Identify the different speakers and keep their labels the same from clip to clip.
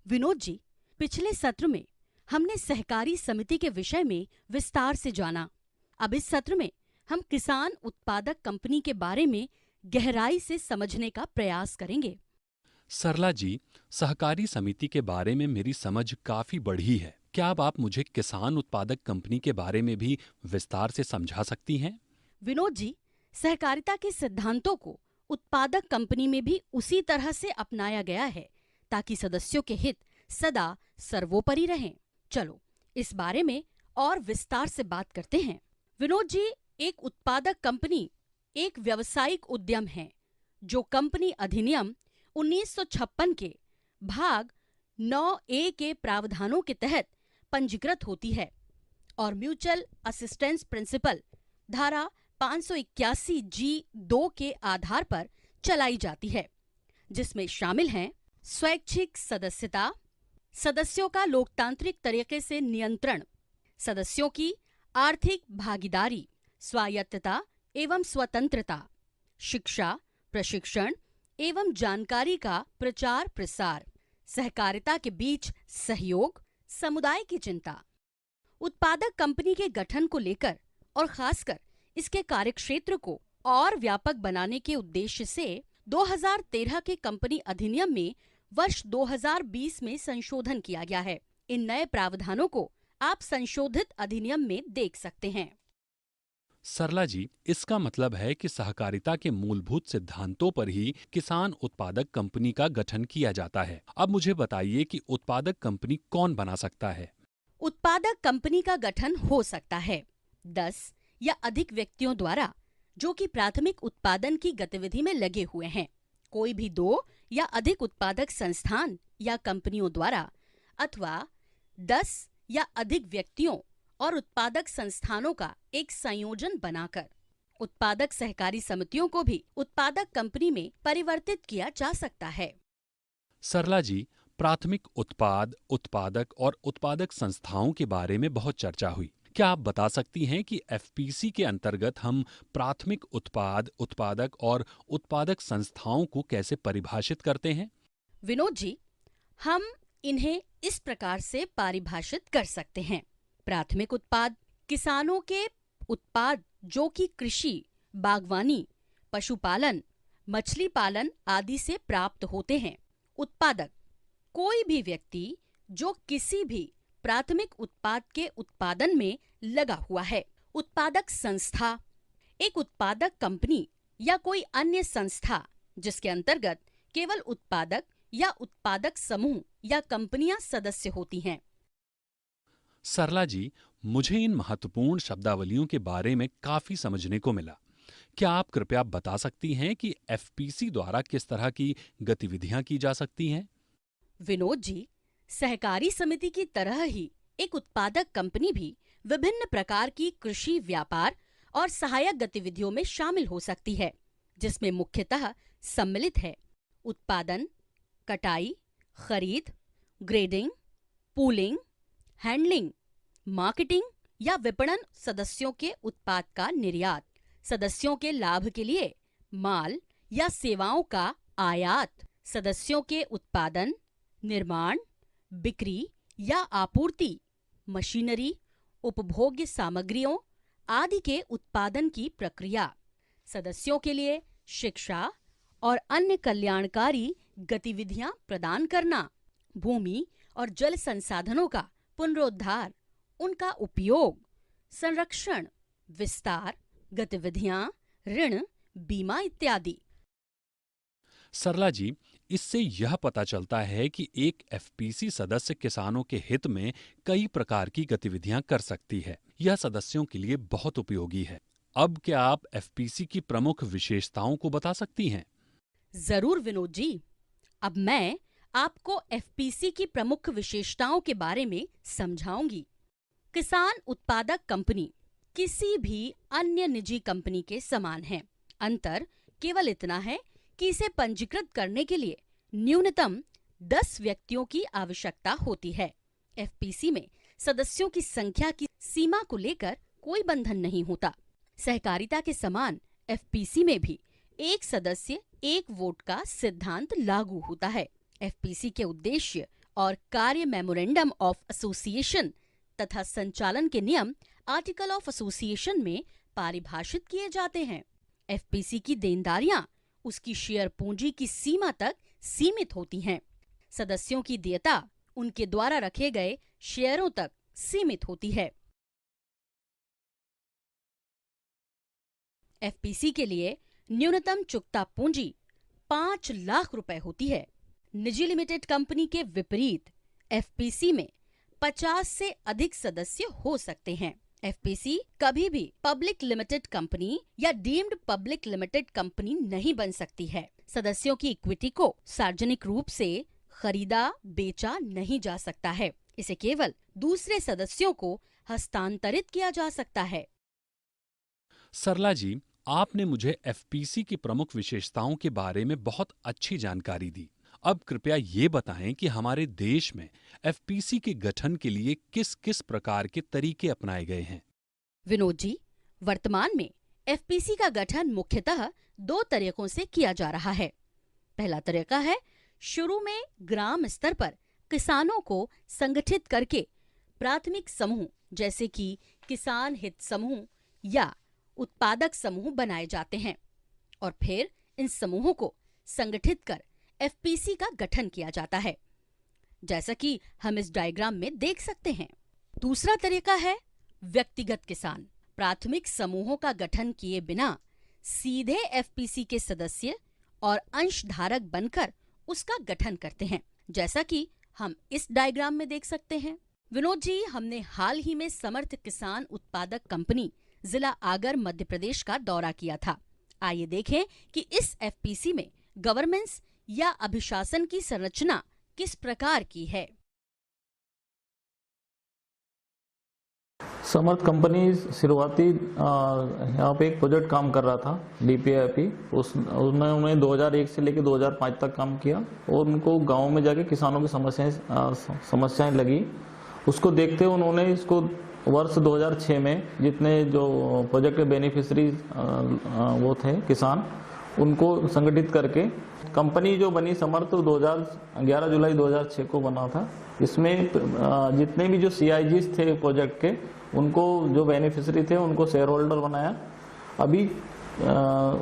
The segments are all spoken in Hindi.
Speaker 1: विनोद जी, पिछले सत्र में हमने सहकारी समिति के विषय में विस्तार से जाना। अब इस सत्र में हम किसान उत्पादक कंपनी के बारे में गहराई से समझने का प्रयास करेंगे।
Speaker 2: सरला जी, सहकारी समिति के बारे में मेरी समझ काफी बढ़ी है। क्या अब आप मुझे किसान उत्पादक कंपनी के बारे में भी विस्तार से समझा सकती हैं?
Speaker 1: विनोद जी, सहकारिता के सिद्धांतों को उत्पादक कंपनी में भी उसी तरह से अपनाया गया है ताकि सदस्यों के हित सदा सर्वोपरि रहें। चलो इस बारे में और विस्तार से बात करते हैं। विनोद जी, एक उत्पादक कंपनी एक व्यावसायिक उद्यम है जो कंपनी अधिनियम 1956 के भाग 9A के प्रावधानों के तहत पंजीकृत होती है और म्यूचुअल असिस्टेंस प्रिंसिपल धारा 581G2 के आधार पर चलाई जाती है, जिसमें शामिल हैं स्वैच्छिक सदस्यता, सदस्यों का लोकतांत्रिक तरीके से नियंत्रण, सदस्यों की आर्थिक भागीदारी, स्वायत्तता एवं स्वतंत्रता, शिक्षा, प्रशिक्षण एवं जानकारी का प्रचार प्रसार, सहकारिता के बीच सहयोग, समुदाय की चिंता। उत्पादक कंपनी के गठन को लेकर और खासकर इसके कार्यक्षेत्र को और व्यापक बनाने के उद्देश्य से 2013 के कंपनी अधिनियम में वर्ष 2020 में संशोधन किया गया है। इन नए प्रावधानों को आप संशोधित अधिनियम में देख सकते हैं।
Speaker 2: सरला जी, इसका मतलब है कि सहकारिता के मूलभूत सिद्धांतों पर ही किसान उत्पादक कंपनी का गठन किया जाता है। अब मुझे बताइए कि उत्पादक कंपनी कौन बना सकता है?
Speaker 1: उत्पादक कंपनी का गठन हो सकता है 10 या अधिक व्यक्तियों द्वारा जो कि प्राथमिक उत्पादन की गतिविधि में लगे हुए हैं, कोई भी 2 या अधिक उत्पादक संस्थान या कंपनियों द्वारा, अथवा 10 या अधिक व्यक्तियों और उत्पादक संस्थानों का एक संयोजन बनाकर। उत्पादक सहकारी समितियों को भी उत्पादक कंपनी में परिवर्तित किया जा सकता है।
Speaker 2: सरला जी, प्राथमिक उत्पाद, उत्पादक और उत्पादक संस्थाओं के बारे में बहुत चर्चा हुई। क्या आप बता सकती हैं कि एफपीसी के अंतर्गत हम प्राथमिक उत्पाद, उत्पादक और उत्पादक संस्थाओं को कैसे परिभाषित करते हैं?
Speaker 1: विनोद जी, हम इन्हें इस प्रकार से परिभाषित कर सकते हैं। प्राथमिक उत्पाद किसानों के उत्पाद जो कि कृषि, बागवानी, पशुपालन, मछली पालन आदि से प्राप्त होते हैं। उत्पादक कोई भी व्यक्ति जो किसी भी प्राथमिक उत्पाद के उत्पादन में लगा हुआ है। उत्पादक संस्था एक उत्पादक कंपनी या कोई अन्य संस्था जिसके अंतर्गत केवल उत्पादक या उत्पादक समूह या कंपनियां सदस्य होती हैं।
Speaker 2: सरला जी, मुझे इन महत्वपूर्ण शब्दावलियों के बारे में काफी समझने को मिला। क्या आप कृपया बता सकती हैं कि एफपीसी द्वारा किस तरह की गतिविधियां की जा सकती हैं?
Speaker 1: विनोद जी, सहकारी समिति की तरह ही एक उत्पादक कंपनी भी विभिन्न प्रकार की कृषि, व्यापार और सहायक गतिविधियों में शामिल हो सकती है, जिसमें मुख्यतः सम्मिलित है उत्पादन, कटाई, खरीद, ग्रेडिंग, पूलिंग, हैंडलिंग, मार्केटिंग या विपणन, सदस्यों के उत्पाद का निर्यात, सदस्यों के लाभ के लिए माल या सेवाओं का आयात, सदस्यों के उत्पादन, निर्माण, बिक्री या आपूर्ति, मशीनरी, उपभोग्य सामग्रियों आदि के उत्पादन की प्रक्रिया, सदस्यों के लिए शिक्षा और अन्य कल्याणकारी गतिविधियां प्रदान करना, भूमि और जल संसाधनों का पुनरुद्धार, उनका उपयोग, संरक्षण, विस्तार, गतिविधियां, ऋण, बीमा इत्यादि।
Speaker 2: सरला जी, इससे यह पता चलता है कि एक एफपीसी सदस्य किसानों के हित में कई प्रकार की गतिविधियां कर सकती है। यह सदस्यों के लिए बहुत उपयोगी है। अब क्या आप एफपीसी की प्रमुख विशेषताओं को बता सकती हैं?
Speaker 1: जरूर विनोद जी, अब मैं आपको एफपीसी की प्रमुख विशेषताओं के बारे में समझाऊंगी। किसान उत्पादक कंपनी किसी भी अन्य निजी कंपनी के समान है। अंतर केवल इतना है कि इसे पंजीकृत करने के लिए न्यूनतम 10 व्यक्तियों की आवश्यकता होती है। एफपीसी में सदस्यों की संख्या की सीमा को लेकर कोई बंधन नहीं होता। सहकारिता के समान एफपीसी में भी एक सदस्य एक वोट का सिद्धांत लागू होता है। एफपीसी के उद्देश्य और कार्य मेमोरेंडम ऑफ एसोसिएशन तथा संचालन के नियम आर्टिकल ऑफ एसोसिएशन में परिभाषित किए जाते हैं। एफपीसी की देनदारियां उसकी शेयर पूंजी की सीमा तक सीमित होती हैं। सदस्यों की देयता उनके द्वारा रखे गए शेयरों तक सीमित होती है। एफपीसी के लिए न्यूनतम चुकता पूंजी 5 लाख रुपए होती है। निजी लिमिटेड कंपनी के विपरीत एफपीसी में 50 से अधिक सदस्य हो सकते हैं। एफपीसी कभी भी पब्लिक लिमिटेड कंपनी या डीम्ड पब्लिक लिमिटेड कंपनी नहीं बन सकती है। सदस्यों की इक्विटी को सार्वजनिक रूप से खरीदा बेचा नहीं जा सकता है। इसे केवल दूसरे सदस्यों को हस्तांतरित किया जा सकता है।
Speaker 2: सरला जी, आपने मुझे एफपीसी की प्रमुख विशेषताओं के बारे में बहुत अच्छी जानकारी दी। अब कृपया ये बताएं कि हमारे देश में एफपीसी के गठन के लिए किस किस प्रकार के तरीके अपनाए गए हैं।
Speaker 1: विनोद जी, वर्तमान में एफपीसी का गठन मुख्यतः 2 तरीकों से किया जा रहा है। पहला तरीका है शुरू में ग्राम स्तर पर किसानों को संगठित करके प्राथमिक समूह जैसे कि किसान हित समूह या उत्पादक समूह बनाए जाते हैं और फिर इन समूहों को संगठित कर एफपीसी का गठन किया जाता है, जैसा कि हम इस डायग्राम में देख सकते हैं। दूसरा तरीका है व्यक्तिगत किसान। प्राथमिक समूहों का गठन किए बिना सीधे एफपीसी के सदस्य और अंशधारक बनकर उसका गठन करते हैं, जैसा कि हम इस डायग्राम में देख सकते हैं। विनोद जी, हमने हाल ही में समर्थ किसान उत्पादक कंपनी जिला आगर मध्य प्रदेश का दौरा किया था। आइए देखें कि इस एफपीसी में गवर्नेंस या अभिशासन की संरचना किस प्रकार की है।
Speaker 3: समर्थ कंपनी शुरुआती यहाँ पे एक प्रोजेक्ट काम कर रहा था डीपीआईपी। उसमें उन्होंने 2001 से लेकर 2005 तक काम किया और उनको गाँव में जाके किसानों की समस्याएं लगी। उसको देखते हुए उन्होंने इसको वर्ष 2006 में जितने जो प्रोजेक्ट के बेनिफिशरी वो थे किसान, उनको संगठित करके कंपनी जो बनी समर्थ 11 जुलाई 2006 को बना था। इसमें जितने भी जो CIGs थे प्रोजेक्ट के, उनको जो बेनिफिशरी थे उनको शेयर होल्डर बनाया। अभी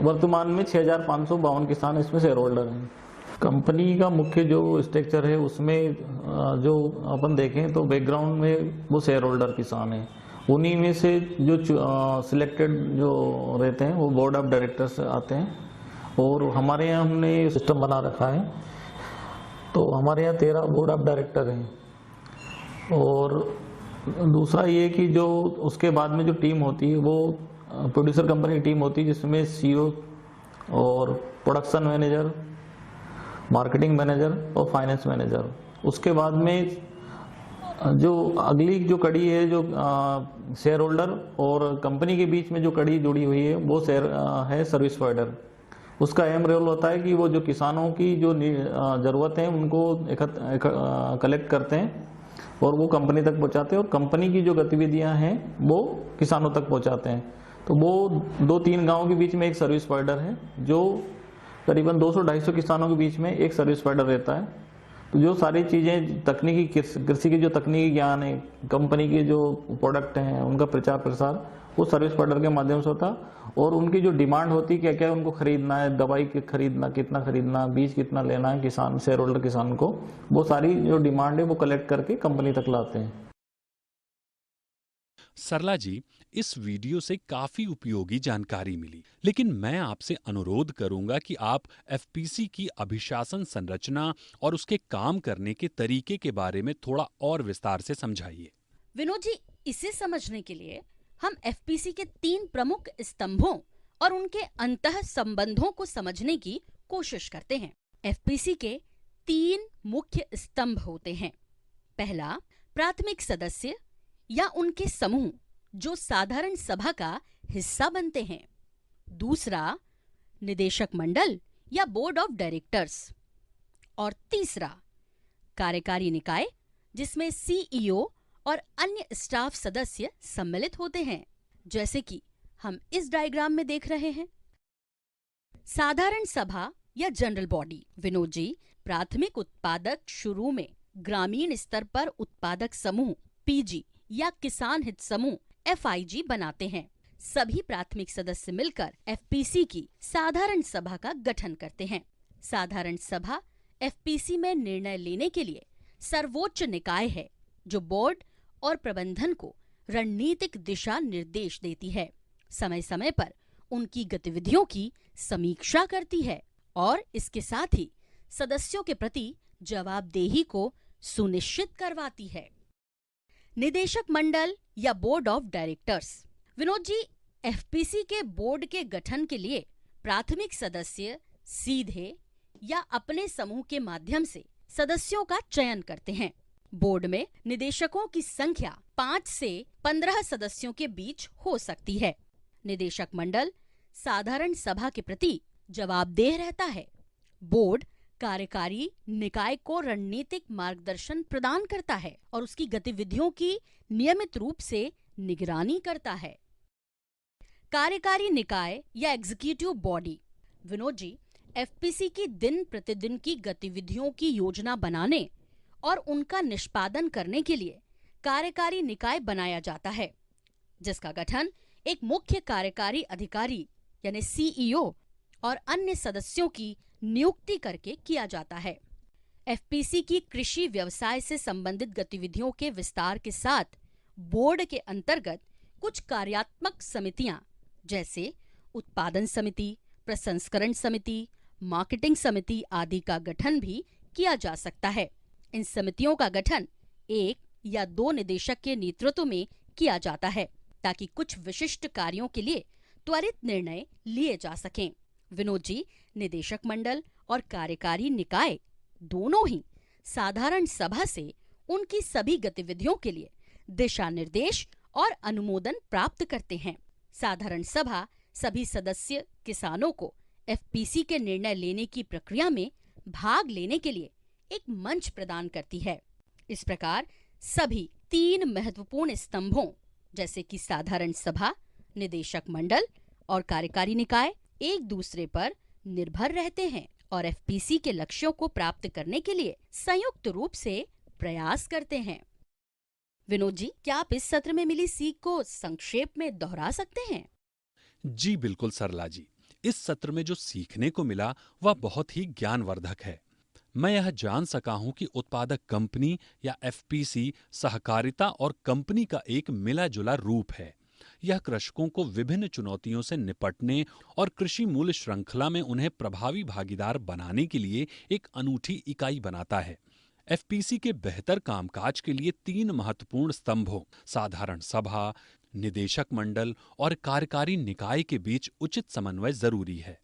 Speaker 3: वर्तमान में 6552 किसान इसमें शेयर होल्डर हैं। कंपनी का मुख्य जो स्ट्रक्चर है उसमें जो अपन देखें तो बैकग्राउंड में वो शेयर होल्डर किसान हैं। उन्हीं में से जो सिलेक्टेड जो रहते हैं वो बोर्ड ऑफ डायरेक्टर्स आते हैं और हमारे यहाँ हमने सिस्टम बना रखा है। तो हमारे यहाँ 13 बोर्ड ऑफ डायरेक्टर हैं। और दूसरा ये कि जो उसके बाद में जो टीम होती है वो प्रोड्यूसर कंपनी की टीम होती है, जिसमें CEO और प्रोडक्शन मैनेजर, मार्केटिंग मैनेजर और फाइनेंस मैनेजर। उसके बाद में जो अगली जो कड़ी है, जो शेयर होल्डर और कंपनी के बीच में जो कड़ी जुड़ी हुई है वो है सर्विस प्रोवाइडर। उसका अहम रोल होता है कि वो जो किसानों की जो ज़रूरत है उनको कलेक्ट करते हैं और वो कंपनी तक पहुंचाते हैं और कंपनी की जो गतिविधियां हैं वो किसानों तक पहुंचाते हैं। तो वो 2-3 गांवों के बीच में एक सर्विस प्रोवाइडर है, जो करीबन 200-250 किसानों के बीच में एक सर्विस प्रोवाइडर रहता है। तो जो सारी चीज़ें तकनीकी कृषि की जो तकनीकी ज्ञान है, कंपनी के जो प्रोडक्ट हैं उनका प्रचार प्रसार वो सर्विस प्रोवाइडर के माध्यम से होता। और उनकी जो डिमांड होती है, क्या क्या उनको खरीदना है, दवाई खरीदना, कितना खरीदना, बीज कितना लेना है किसान शेयर होल्डर किसान को, वो सारी जो डिमांड है वो कलेक्ट करके कंपनी तक लाते हैं।
Speaker 2: सरला जी, इस वीडियो से काफी उपयोगी जानकारी मिली, लेकिन मैं आपसे अनुरोध करूंगा कि आप एफपीसी की अभिशासन संरचना और उसके काम करने के तरीके के बारे में थोड़ा और विस्तार से समझाइए।
Speaker 1: विनोद जी, इसे समझने के लिए हम एफपीसी के 3 प्रमुख स्तंभों और उनके अंतः संबंधों को समझने की कोशिश करते हैं। एफपीसी के 3 मुख्य स्तंभ होते हैं। पहला, प्राथमिक सदस्य या उनके समूह जो साधारण सभा का हिस्सा बनते हैं। दूसरा, निदेशक मंडल या बोर्ड ऑफ डायरेक्टर्स। और तीसरा, कार्यकारी निकाय जिसमें CEO और अन्य स्टाफ सदस्य सम्मिलित होते हैं, जैसे कि हम इस डायग्राम में देख रहे हैं। साधारण सभा या जनरल बॉडी। विनोद जी, प्राथमिक उत्पादक शुरू में ग्रामीण स्तर पर उत्पादक समूह पीजी या किसान हित समूह एफआईजी बनाते हैं। सभी प्राथमिक सदस्य मिलकर एफपीसी की साधारण सभा का गठन करते हैं। साधारण सभा एफपीसी में निर्णय लेने के लिए सर्वोच्च निकाय है, जो बोर्ड और प्रबंधन को रणनीतिक दिशा निर्देश देती है, समय समय पर उनकी गतिविधियों की समीक्षा करती है और इसके साथ ही सदस्यों के प्रति जवाबदेही को सुनिश्चित करवाती है। निदेशक मंडल या board of directors. Vinod ji, FPC के बोर्ड के गठन के लिए प्राथमिक सदस्य सीधे या अपने समूह के माध्यम से सदस्यों का चयन करते हैं। बोर्ड में निदेशकों की संख्या 5 से 15 सदस्यों के बीच हो सकती है। निदेशक मंडल साधारण सभा के प्रति जवाबदेह रहता है। बोर्ड कार्यकारी निकाय को रणनीतिक मार्गदर्शन प्रदान करता है और उसकी गतिविधियों की नियमित रूप से निगरानी करता है। कार्यकारी निकाय या executive body. Vinod ji, FPC की दिन प्रतिदिन की गतिविधियों की योजना बनाने और उनका निष्पादन करने के लिए कार्यकारी निकाय बनाया जाता है, जिसका गठन एक मुख्य कार्यकारी अधिकारी यानी सीईओ और अन्य सदस्यों की नियुक्ति करके किया जाता है। एफपीसी की कृषि व्यवसाय से संबंधित गतिविधियों के विस्तार के साथ बोर्ड के अंतर्गत कुछ कार्यात्मक समितियां जैसे उत्पादन समिति, प्रसंस्करण समिति, मार्केटिंग समिति आदि का गठन भी किया जा सकता है। इन समितियों का गठन 1 या 2 निदेशक के नेतृत्व में किया जाता है, ताकि कुछ विशिष्ट कार्यों के लिए त्वरित निर्णय लिए जा सकें। विनोद जी, निदेशक मंडल और कार्यकारी निकाय दोनों ही साधारण सभा से उनकी सभी गतिविधियों के लिए दिशा निर्देश और अनुमोदन प्राप्त करते हैं। साधारण सभा सभी सदस्य किसानों को एफपीसी के निर्णय लेने की प्रक्रिया में भाग लेने के लिए एक मंच प्रदान करती है। इस प्रकार सभी 3 महत्वपूर्ण स्तंभों जैसे कि साधारण सभा, निदेशक मंडल और कार्यकारी निकाय एक दूसरे पर निर्भर रहते हैं और एफपीसी के लक्ष्यों को प्राप्त करने के लिए संयुक्त रूप से प्रयास करते हैं। विनोद जी, क्या आप इस सत्र में मिली सीख को संक्षेप में दोहरा सकते हैं?
Speaker 2: जी बिल्कुल सरला जी, इस सत्र में जो सीखने को मिला वह बहुत ही ज्ञानवर्धक है। मैं यह जान सका हूं कि उत्पादक कंपनी या एफपीसी सहकारिता और कंपनी का एक मिला जुला रूप है। यह कृषकों को विभिन्न चुनौतियों से निपटने और कृषि मूल्य श्रृंखला में उन्हें प्रभावी भागीदार बनाने के लिए एक अनूठी इकाई बनाता है। एफपीसी के बेहतर कामकाज के लिए 3 महत्वपूर्ण स्तंभों साधारण सभा, निदेशक मंडल और कार्यकारी निकाय के बीच उचित समन्वय जरूरी है।